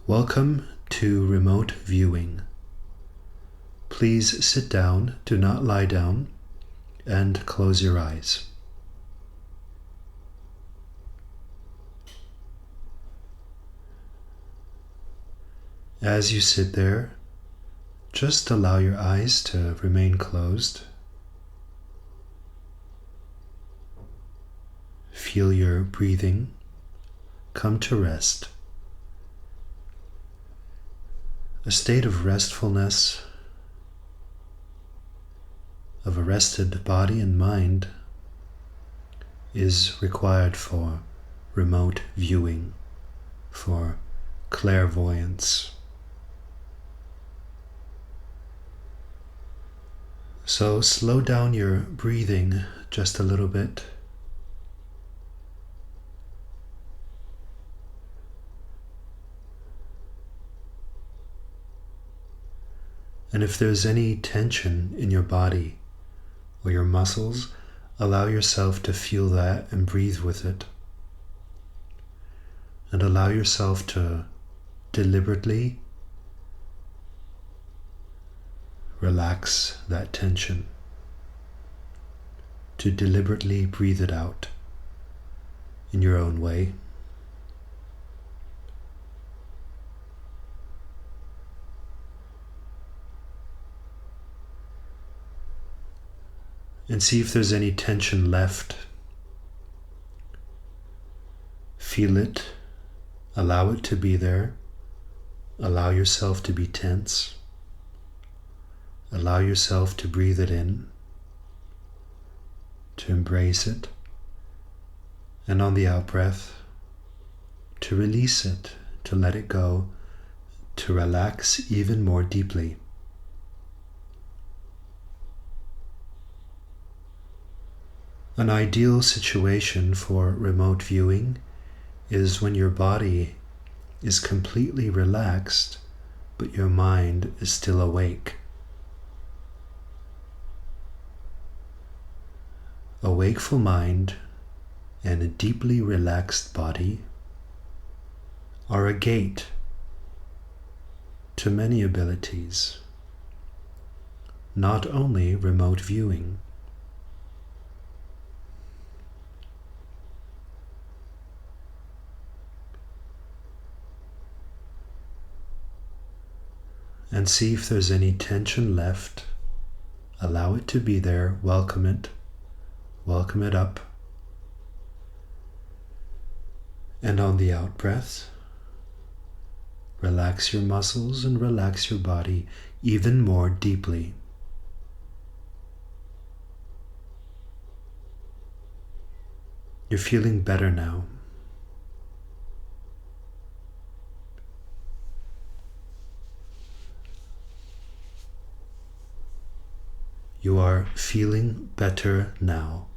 Welcome to remote viewing. Please sit down, do not lie down, and close your eyes. As you sit there, just allow your eyes to remain closed. Feel your breathing come to rest. A state of restfulness, of a rested body and mind is required for remote viewing, for clairvoyance. So slow down your breathing just a little bit. And if there's any tension in your body or your muscles, allow yourself to feel that and breathe with it. And allow yourself to deliberately relax that tension, to deliberately breathe it out in your own way. And see if there's any tension left. Feel it, allow it to be there, allow yourself to be tense, allow yourself to breathe it in, to embrace it, and on the out-breath, to release it, to let it go, to relax even more deeply. An ideal situation for remote viewing is when your body is completely relaxed, but your mind is still awake. A wakeful mind and a deeply relaxed body are a gate to many abilities, not only remote viewing. And see if there's any tension left. Allow it to be there, welcome it up. And on the out breath, relax your muscles and relax your body even more deeply. You're feeling better now. You are feeling better now,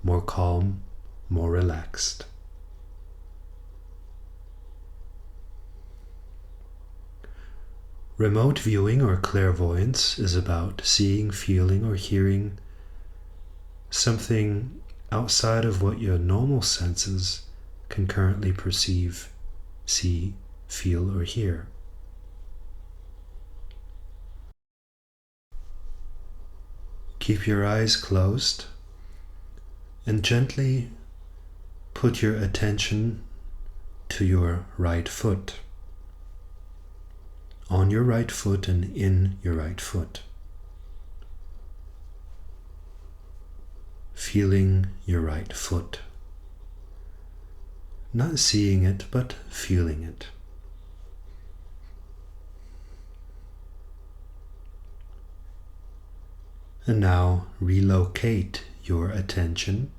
more calm, more relaxed. Remote viewing or clairvoyance is about seeing, feeling, or hearing something outside of what your normal senses can currently perceive, see, feel, or hear. Keep your eyes closed and gently put your attention to your right foot, on your right foot and in your right foot. Feeling your right foot. Not seeing it, but feeling it. And now relocate your attention,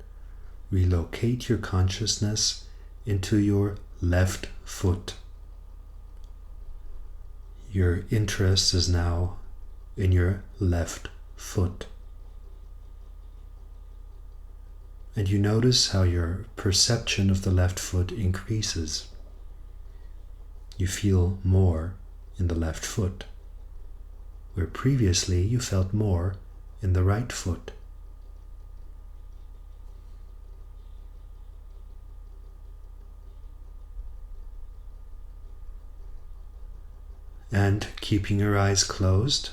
relocate your consciousness into your left foot. Your interest is now in your left foot. And you notice how your perception of the left foot increases. You feel more in the left foot, where previously you felt more in the right foot. And keeping your eyes closed,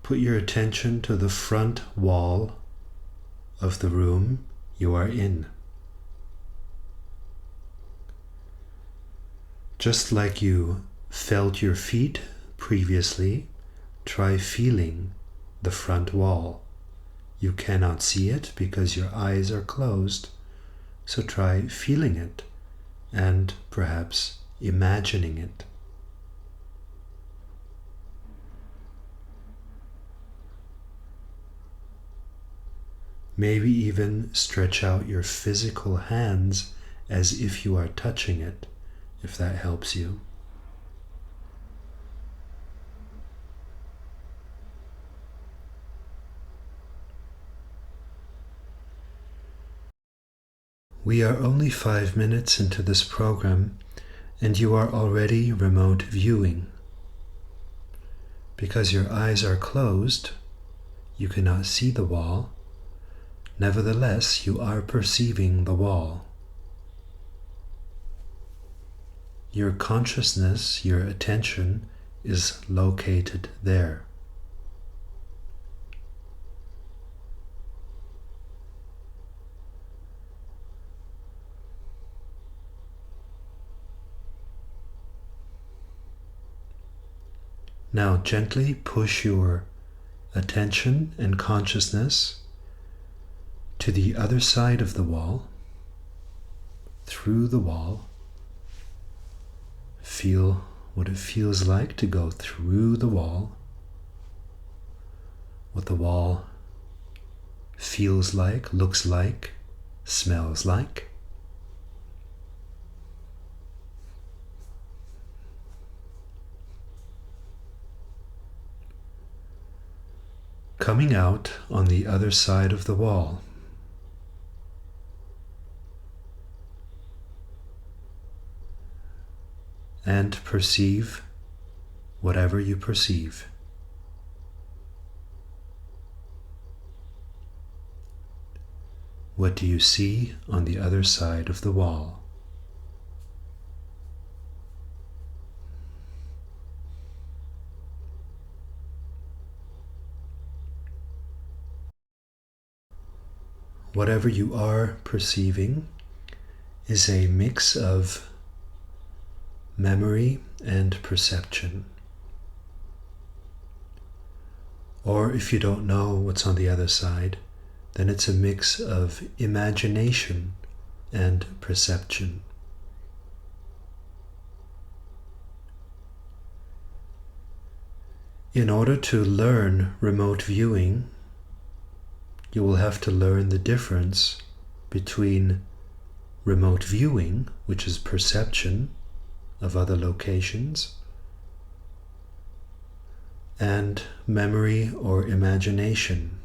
put your attention to the front wall of the room you are in. Just like you felt your feet previously, try feeling the front wall. You cannot see it because your eyes are closed, so try feeling it and perhaps imagining it. Maybe even stretch out your physical hands as if you are touching it, if that helps you. We are only 5 minutes into this program, and you are already remote viewing. Because your eyes are closed, you cannot see the wall. Nevertheless, you are perceiving the wall. Your consciousness, your attention, is located there. Now gently push your attention and consciousness to the other side of the wall, through the wall. Feel what it feels like to go through the wall, what the wall feels like, looks like, smells like. Coming out on the other side of the wall. And perceive whatever you perceive. What do you see on the other side of the wall? Whatever you are perceiving is a mix of memory and perception. Or if you don't know what's on the other side, then it's a mix of imagination and perception. In order to learn remote viewing, you will have to learn the difference between remote viewing, which is perception of other locations, and memory or imagination.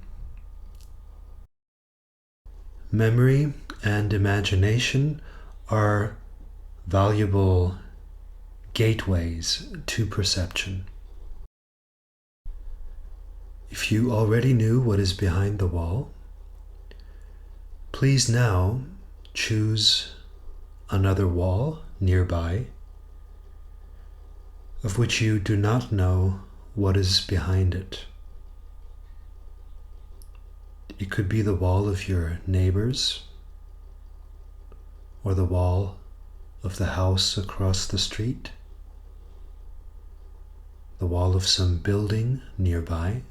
Memory and imagination are valuable gateways to perception. If you already knew what is behind the wall, please now choose another wall nearby of which you do not know what is behind it. It could be the wall of your neighbors, or the wall of the house across the street, the wall of some building nearby.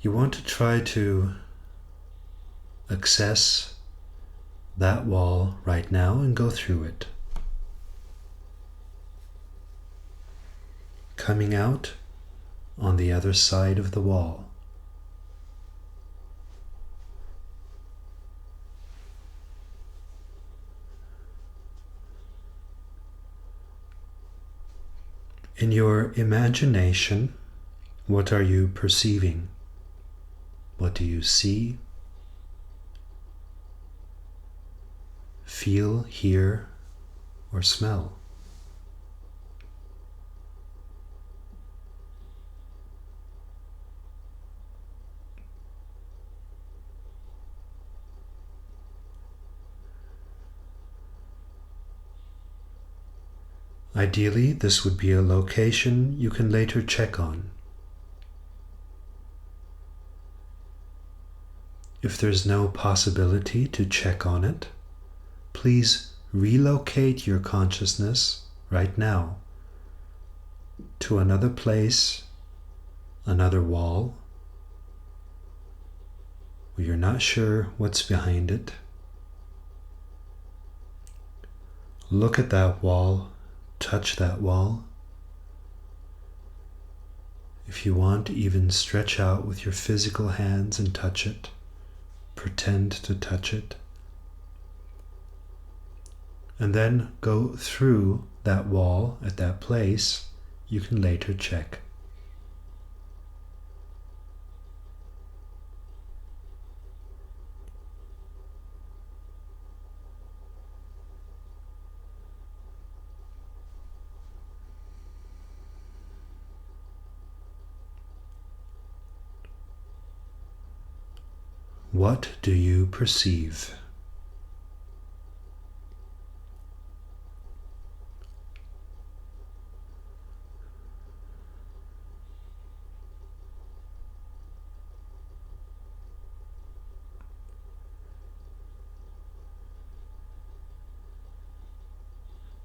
You want to try to access that wall right now and go through it. Coming out on the other side of the wall. In your imagination, what are you perceiving? What do you see, feel, hear, or smell? Ideally, this would be a location you can later check on. If there's no possibility to check on it, please relocate your consciousness right now to another place, another wall, where you're not sure what's behind it. Look at that wall, touch that wall. If you want, even stretch out with your physical hands and touch it. Pretend to touch it. And then go through that wall at that place. You can later check. What do you perceive?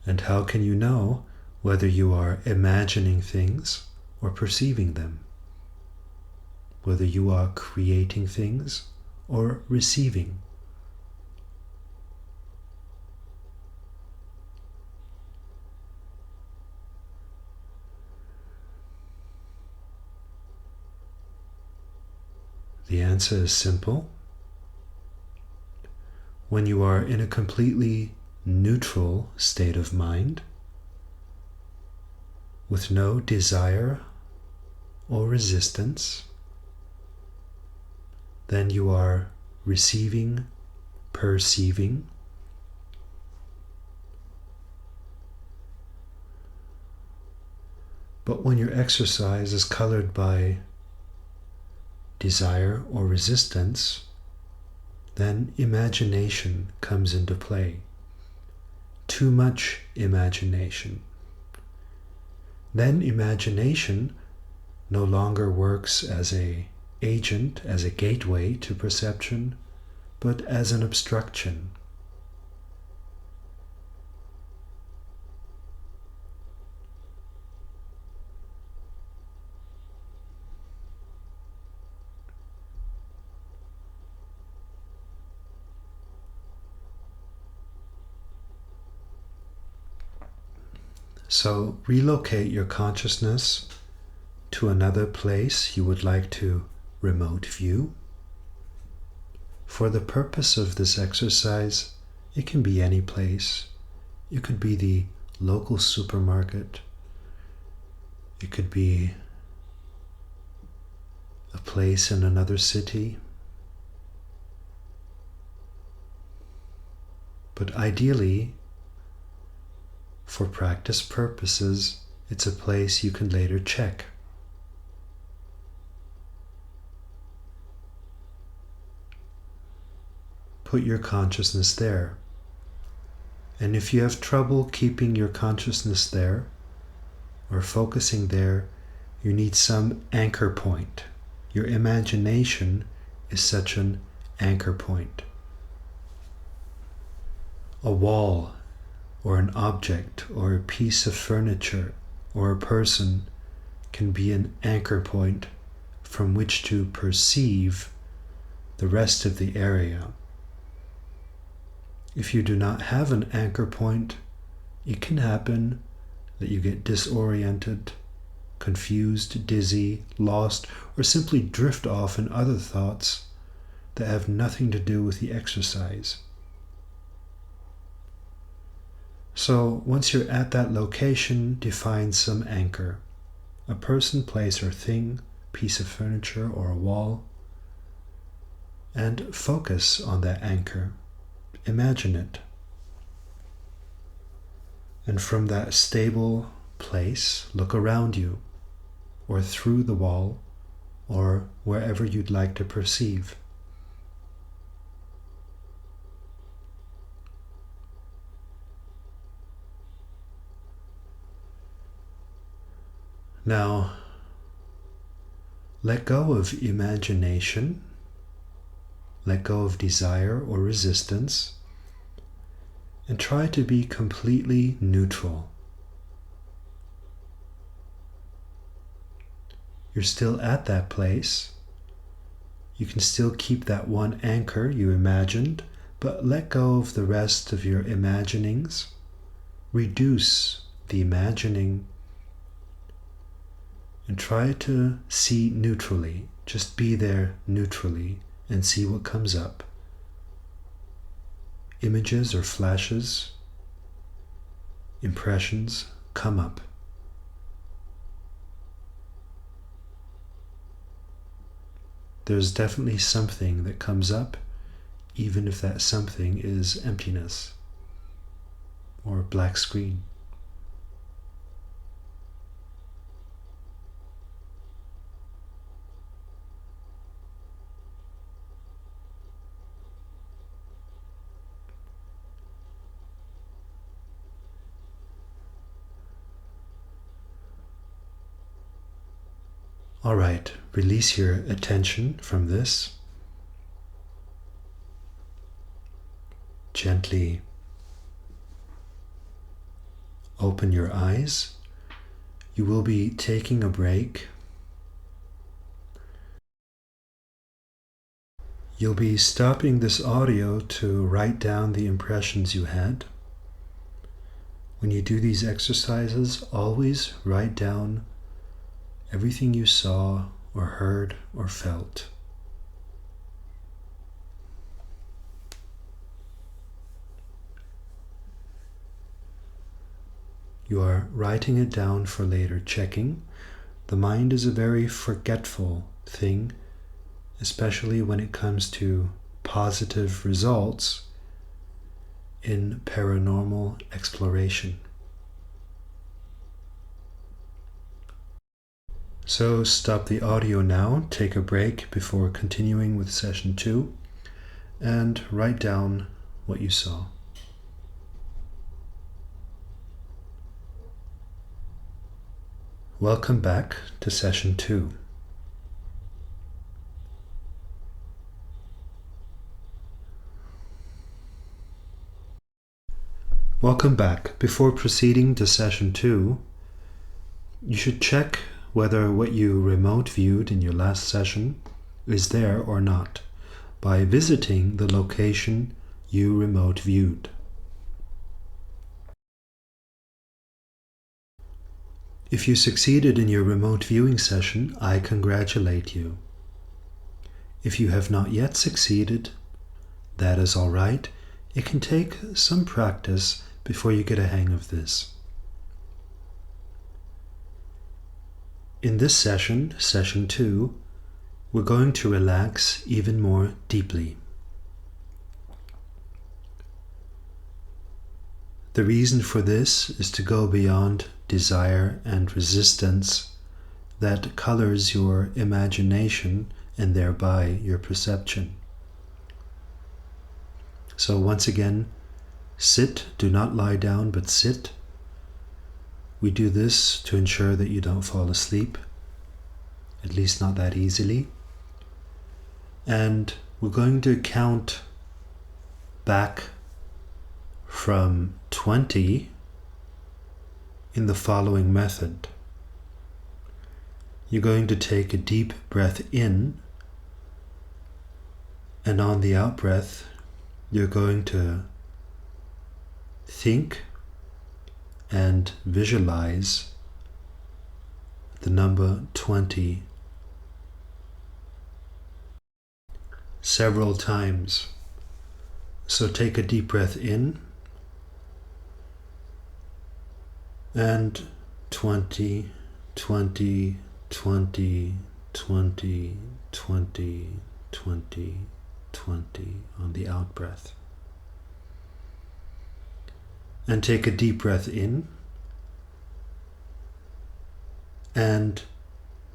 And how can you know whether you are imagining things or perceiving them? Whether you are creating things or receiving? The answer is simple. When you are in a completely neutral state of mind, with no desire or resistance, then you are receiving, perceiving. But when your exercise is colored by desire or resistance, then imagination comes into play. Too much imagination. Then imagination no longer works as an agent, as a gateway to perception, but as an obstruction. So relocate your consciousness to another place you would like to remote view. For the purpose of this exercise, it can be any place. It could be the local supermarket. It could be a place in another city. But ideally, for practice purposes, it's a place you can later check. Put your consciousness there. And if you have trouble keeping your consciousness there or focusing there, you need some anchor point. Your imagination is such an anchor point. A wall, or an object, or a piece of furniture, or a person can be an anchor point from which to perceive the rest of the area. If you do not have an anchor point, it can happen that you get disoriented, confused, dizzy, lost, or simply drift off in other thoughts that have nothing to do with the exercise. So once you're at that location, define some anchor. A person, place, or thing, piece of furniture, or a wall. And focus on that anchor. Imagine it. And from that stable place, look around you, or through the wall, or wherever you'd like to perceive. Now, let go of imagination, let go of desire or resistance, and try to be completely neutral. You're still at that place. You can still keep that one anchor you imagined, but let go of the rest of your imaginings. Reduce the imagining and try to see neutrally. Just be there neutrally and see what comes up. Images or flashes, impressions come up. There's definitely something that comes up, even if that something is emptiness or black screen. All right, release your attention from this. Gently open your eyes. You will be taking a break. You'll be stopping this audio to write down the impressions you had. When you do these exercises, always write down everything you saw or heard or felt. You are writing it down for later checking. The mind is a very forgetful thing, especially when it comes to positive results in paranormal exploration. So stop the audio now, take a break before continuing with session 2, and write down what you saw. Welcome back to session 2. Welcome back. Before proceeding to session 2, you should check whether what you remote viewed in your last session is there or not by visiting the location you remote viewed. If you succeeded in your remote viewing session, I congratulate you. If you have not yet succeeded, that is all right. It can take some practice before you get a hang of this. In this session, session 2, we're going to relax even more deeply. The reason for this is to go beyond desire and resistance that colors your imagination and thereby your perception. So once again, sit, do not lie down, but sit. We do this to ensure that you don't fall asleep, at least not that easily. And we're going to count back from 20 in the following method. You're going to take a deep breath in, and on the out breath, you're going to think and visualize the number 20 several times. So take a deep breath in and 20, 20, 20, 20, 20, 20, 20 on the out breath. And take a deep breath in and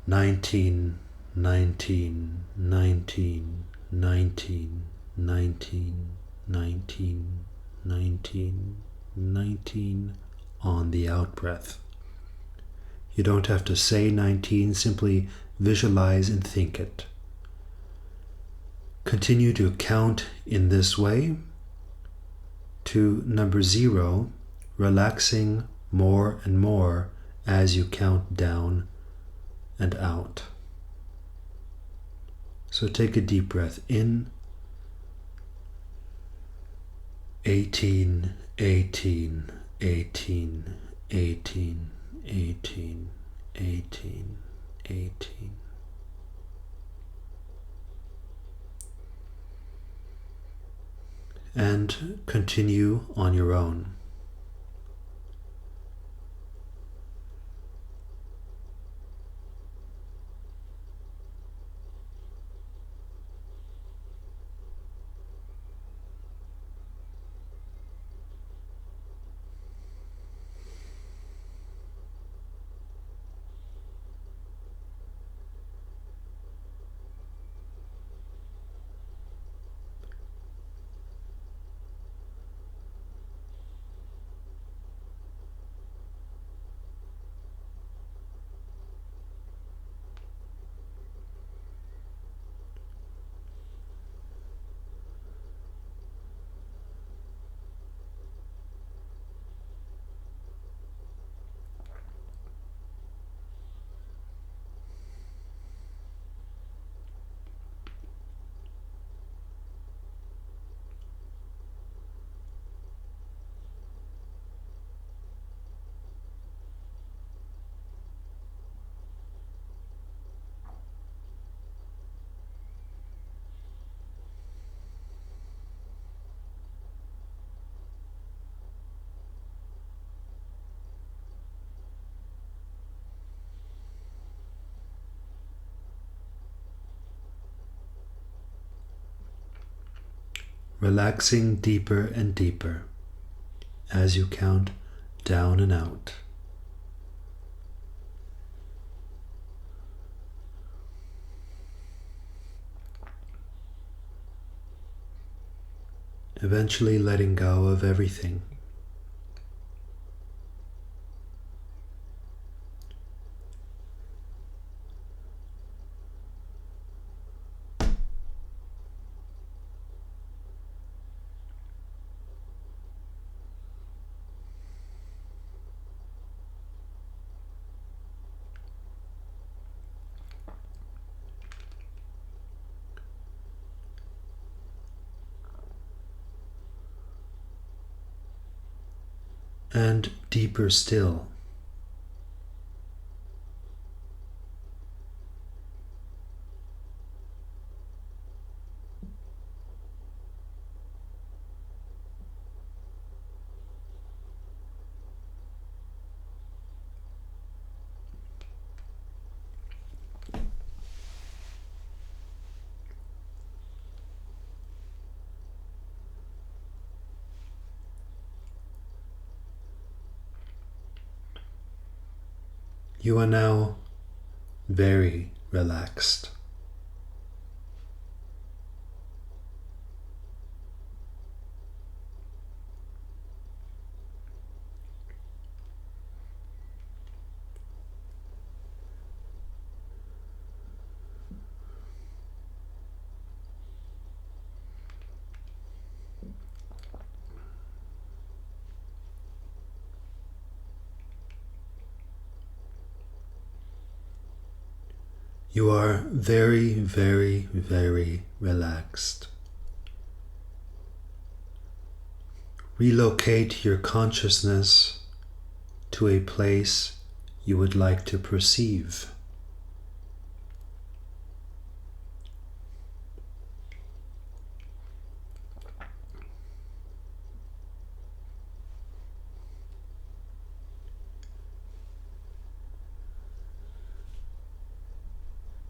19, 19, 19, 19, 19, 19, 19, 19 on the out breath. You don't have to say 19, simply visualize and think it. Continue to count in this way to number 0, relaxing more and more as you count down and out. So take a deep breath in. 18, 18, 18, 18, 18, 18, 18. And continue on your own. Relaxing deeper and deeper as you count down and out. Eventually letting go of everything. And deeper still. You are now very relaxed. You are very, very, very relaxed. Relocate your consciousness to a place you would like to perceive.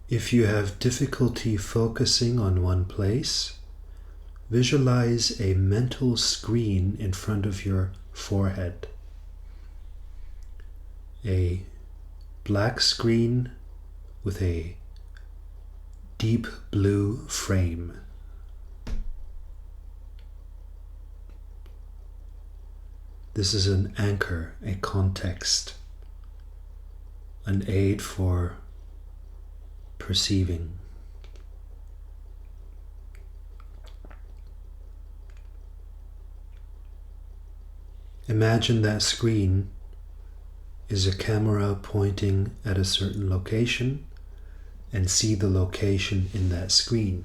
If you have difficulty focusing on one place, visualize a mental screen in front of your forehead. A black screen with a deep blue frame. This is an anchor, a context. an aid for perceiving. Imagine that screen is a camera pointing at a certain location, and see the location in that screen.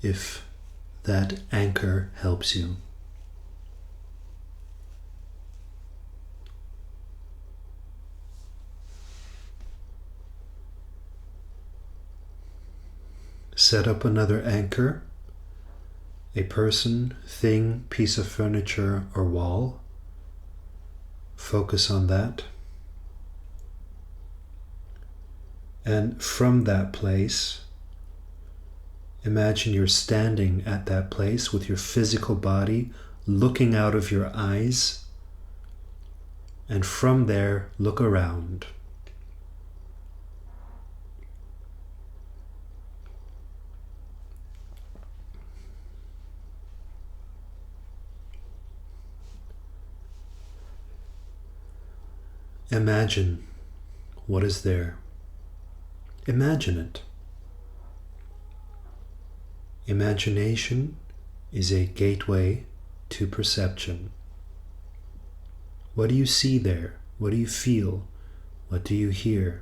If that anchor helps you. Set up another anchor, a person, thing, piece of furniture, or wall. Focus on that. And from that place, imagine you're standing at that place with your physical body looking out of your eyes, and from there, look around. Imagine what is there. Imagine it. Imagination is a gateway to perception. What do you see there? What do you feel? What do you hear?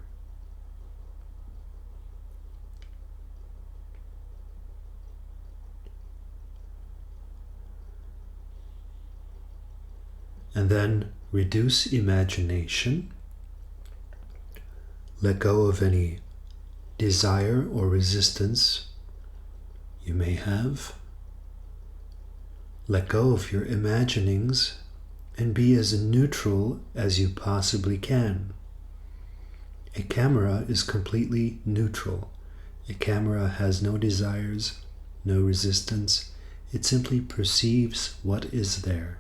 And then reduce imagination. Let go of any desire or resistance you may have. Let go of your imaginings and be as neutral as you possibly can. A camera is completely neutral. A camera has no desires, no resistance. It simply perceives what is there.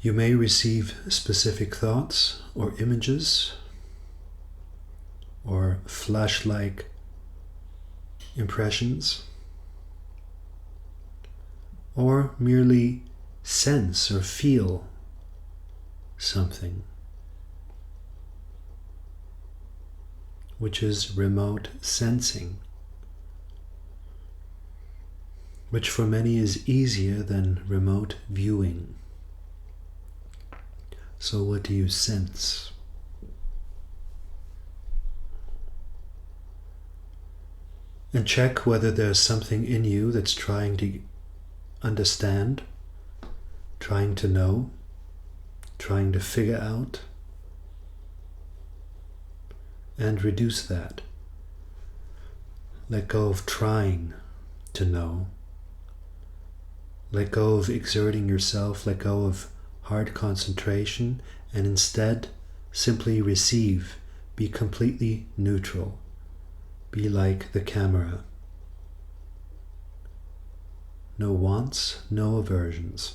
You may receive specific thoughts or images or flash-like impressions, or merely sense or feel something, which is remote sensing, which for many is easier than remote viewing. So what do you sense? And check whether there's something in you that's trying to understand, trying to know, trying to figure out, and reduce that. Let go of trying to know. Let go of exerting yourself, let go of hard concentration, and instead simply receive. Be completely neutral. Be like the camera. No wants, no aversions.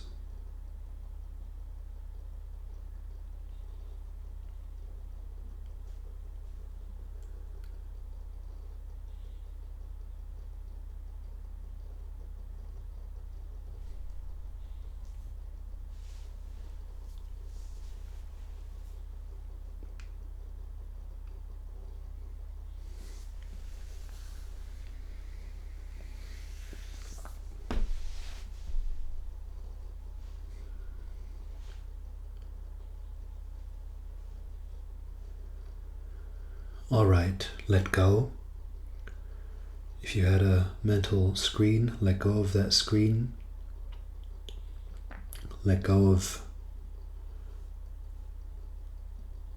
All right, let go. If you had a mental screen, let go of that screen. Let go of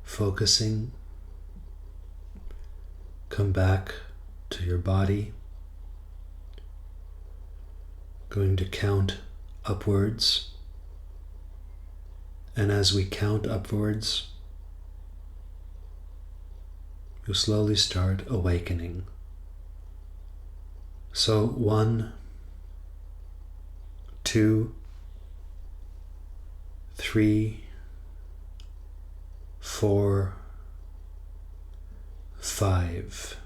focusing. Come back to your body. Going to count upwards. And as we count upwards, you'll slowly start awakening. So 1, 2, 3, 4, 5.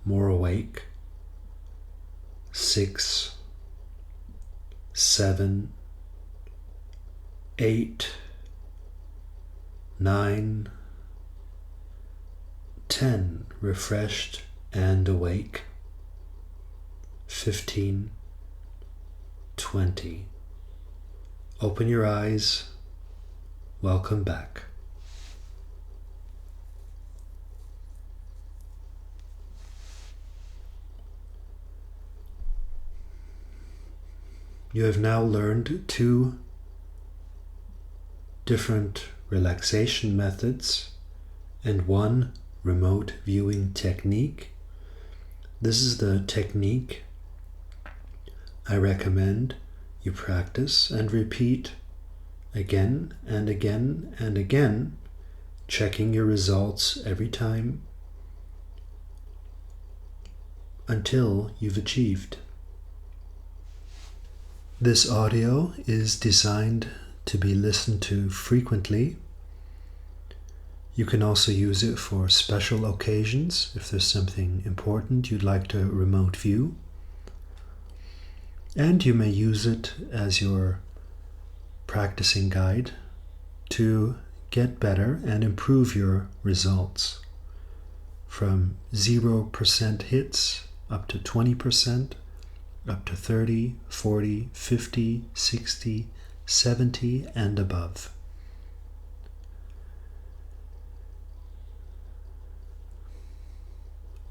More awake. 6, 7, 8, 9, 10. Refreshed and awake. 15, 20. Open your eyes. Welcome back. You have now learned 2 different relaxation methods and 1 remote viewing technique. This is the technique I recommend you practice and repeat again and again and again, checking your results every time until you've achieved. This audio is designed to be listened to frequently. You can also use it for special occasions if there's something important you'd like to remote view. And you may use it as your practicing guide to get better and improve your results from 0% hits up to 20%, up to 30, 40, 50, 60, 70, and above.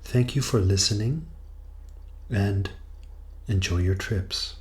Thank you for listening and enjoy your trips.